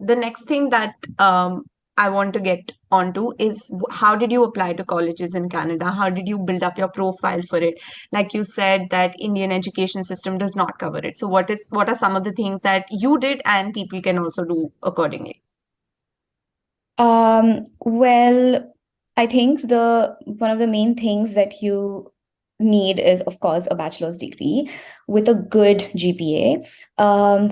the next thing that I want to get onto is how did you apply to colleges in Canada? How did you build up your profile for it? Like you said that Indian education system does not cover it. So what are some of the things that you did and people can also do accordingly? Well, I think the one of the main things that you need is, of course, a bachelor's degree with a good GPA.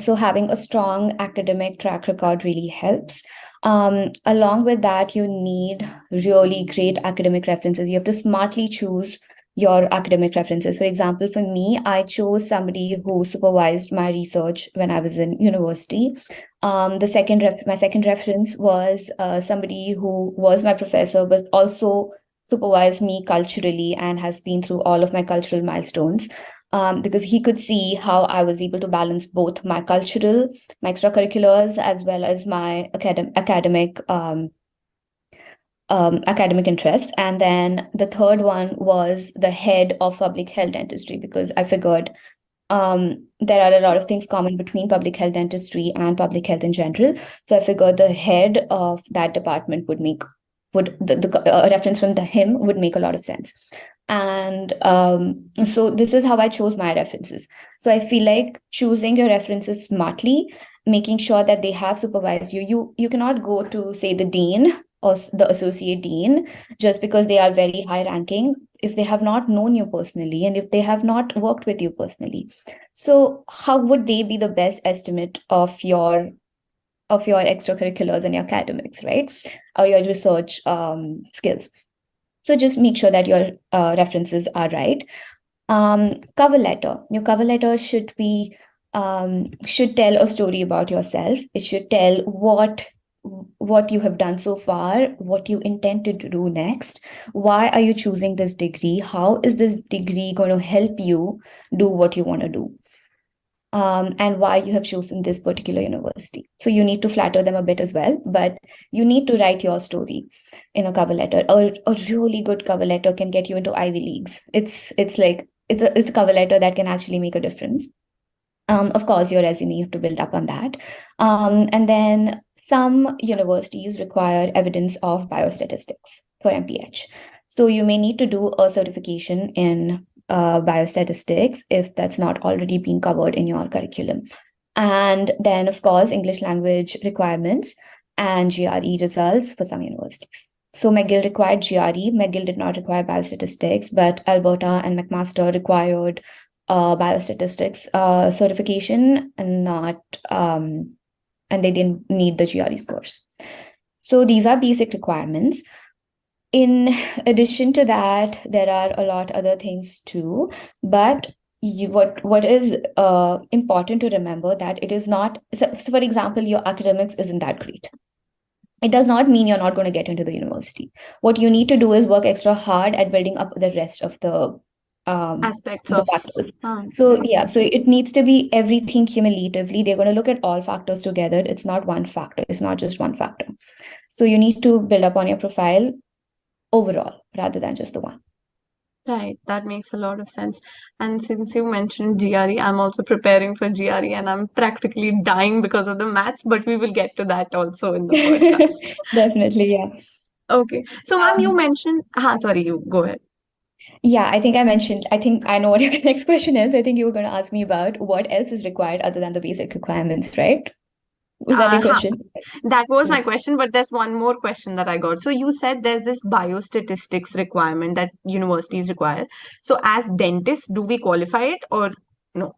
So having a strong academic track record really helps. Along with that, you need really great academic references. You have to smartly choose your academic references. For example, for me, I chose somebody who supervised my research when I was in university. My second reference was somebody who was my professor, but also supervised me culturally and has been through all of my cultural milestones. Because he could see how I was able to balance both my extracurriculars, as well as my academic interest. And then the third one was the head of public health dentistry, because I figured there are a lot of things common between public health dentistry and public health in general. So I figured the head of that department would the reference from him would make a lot of sense. And so this is how I chose my references. So I feel like choosing your references smartly, making sure that they have supervised you. You cannot go to, say, the dean or the associate dean just because they are very high ranking if they have not known you personally and if they have not worked with you personally. So how would they be the best estimate of your extracurriculars and your academics, right? Or your research skills. So just make sure that your references are right. Cover letter. Your cover letter should tell a story about yourself. It should tell what you have done so far, what you intend to do next, why are you choosing this degree, how is this degree going to help you do what you want to do, and why you have chosen this particular university. So you need to flatter them a bit as well, but you need to write your story in a cover letter. A really good cover letter can get you into Ivy Leagues. It's a cover letter that can actually make a difference. Of course, your resume, you have to build up on that. And then some universities require evidence of biostatistics for MPH. So you may need to do a certification in biostatistics if that's not already been covered in your curriculum. And then, of course, English language requirements and GRE results for some universities. So McGill required GRE. McGill did not require biostatistics, but Alberta and McMaster required biostatistics certification and they didn't need the GRE scores. So these are basic requirements. In addition to that, there are a lot other things too, but what is important to remember that it is not, so for example, your academics isn't that great. It does not mean you're not going to get into the university. What you need to do is work extra hard at building up the rest of the Aspects of factors. So it needs to be everything cumulatively. They're going to look at all factors together. It's not one factor. It's not just one factor. So you need to build up on your profile overall rather than just the one. Right, that makes a lot of sense. And since you mentioned GRE, I'm also preparing for GRE and I'm practically dying because of the maths, but we will get to that also in the podcast. Definitely, yeah. Okay. So, ma'am, you Um, mentioned, sorry, you go ahead. yeah, I think I know what your next question is. I think you were going to ask me about what else is required other than the basic requirements, right? Was that your Ha, question? that was Yeah. my question, but there's one more question that I got. So, you said there's this biostatistics requirement that universities require. So, as dentists, do we qualify it or no?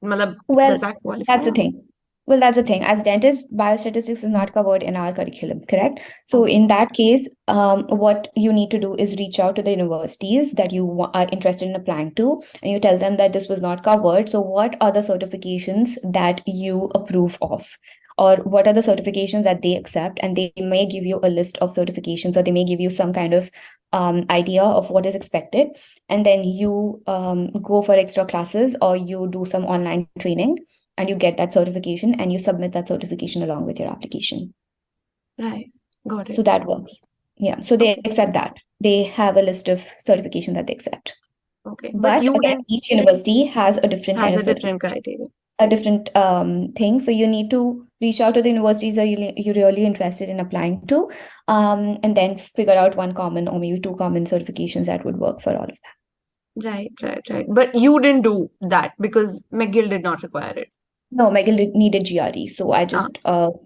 Matlab, Well, does that qualify? that's the thing. Well, that's the thing. As dentists, biostatistics is not covered in our curriculum, correct? So Okay. in that case, what you need to do is reach out to the universities that you are interested in applying to, and you tell them that this was not covered. So what are the certifications that you approve of? Or what are the certifications that they accept? And they may give you a list of certifications, or they may give you some kind of idea of what is expected. And then you go for extra classes or you do some online training and you get that certification and you submit that certification along with your application. Right. Got So it. that works. Yeah. So they Okay. accept that. They have a list of certification that they accept. Okay. But But you again, didn't each university has a different kind has of a different certification. criteria. a different thing. So you need to reach out to the universities that you're really interested in applying to, and then figure out one common or maybe two common certifications that would work for all of them. Right, right, right. But you didn't do that because McGill did not require it. No, McGill needed GRE, so I Ah, just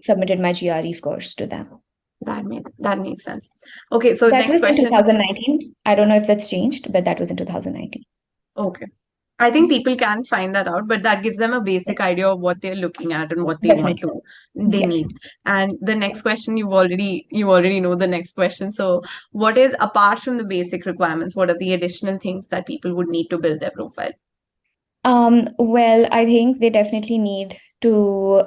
submitted my GRE scores to them. that makes sense. Okay, so That next was in question. 2019. I don't know if that's changed, but that was in 2019. Okay. I think people can find that out, but that gives them a basic idea of what they're looking at and what Definitely. they Yes. need. And the next question, you already know the next question. So what is, apart from the basic requirements, what are the additional things that people would need to build their profile? Well, I think they definitely need to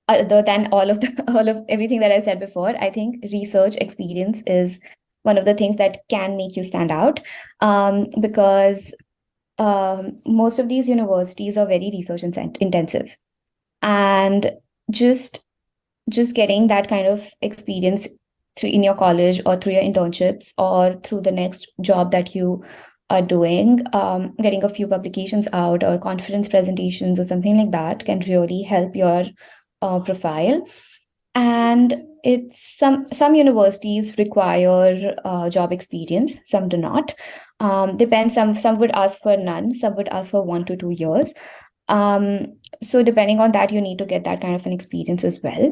other than all of the all of everything that I said before, I think research experience is one of the things that can make you stand out, because most of these universities are very research intensive, and just just getting that kind of experience through in your college or through your internships or through the next job that you are doing, getting a few publications out or conference presentations or something like that can really help your profile. And it's some universities require job experience, some do not. Depends. Some would ask for none, some would ask for 1 to 2 years. So depending on that, you need to get that kind of an experience as well.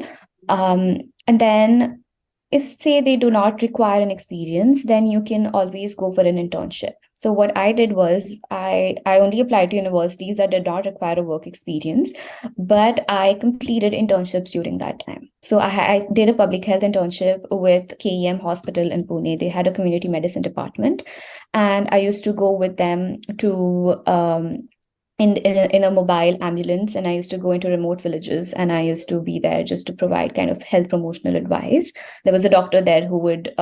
And then if say they do not require an experience, then you can always go for an internship. So what I did was I only applied to universities that did not require a work experience, but I completed internships during that time. So I did a public health internship with KEM Hospital in Pune. They had a community medicine department, and I used to go with them to in a mobile ambulance, and I used to go into remote villages, and I used to be there just to provide kind of health promotional advice. There was a doctor there who would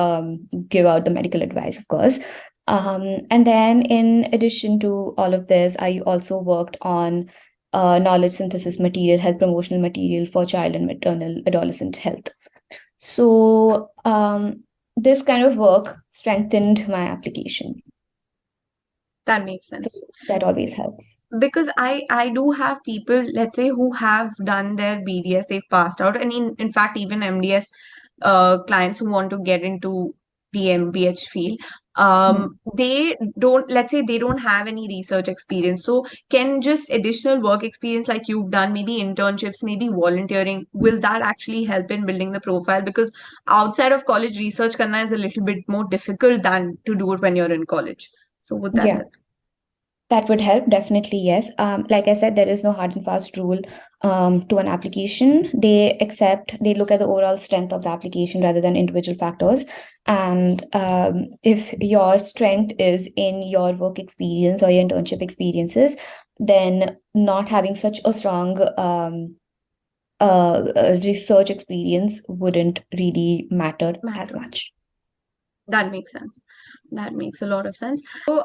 give out the medical advice, of course. And then in addition to all of this, I also worked on knowledge synthesis material, health promotional material for child and maternal adolescent health. So this kind of work strengthened my application. That makes So sense. that always helps. Because I do have people, let's say, who have done their BDS, they've passed out, and in fact even MDS clients who want to get into the MPH field, Hmm. they don't, let's say they don't have any research experience. So can just additional work experience like you've done, maybe internships, maybe volunteering, will that actually help in building the profile? Because outside of college, research karna is a little bit more difficult than to do it when you're in college. So would that Yeah. help? That would help, definitely, yes. Like I said, there is no hard and fast rule to an application. They look at the overall strength of the application rather than individual factors. And if your strength is in your work experience or your internship experiences, then not having such a strong research experience wouldn't really matter as Matter. much. That makes sense. That makes a lot of sense. So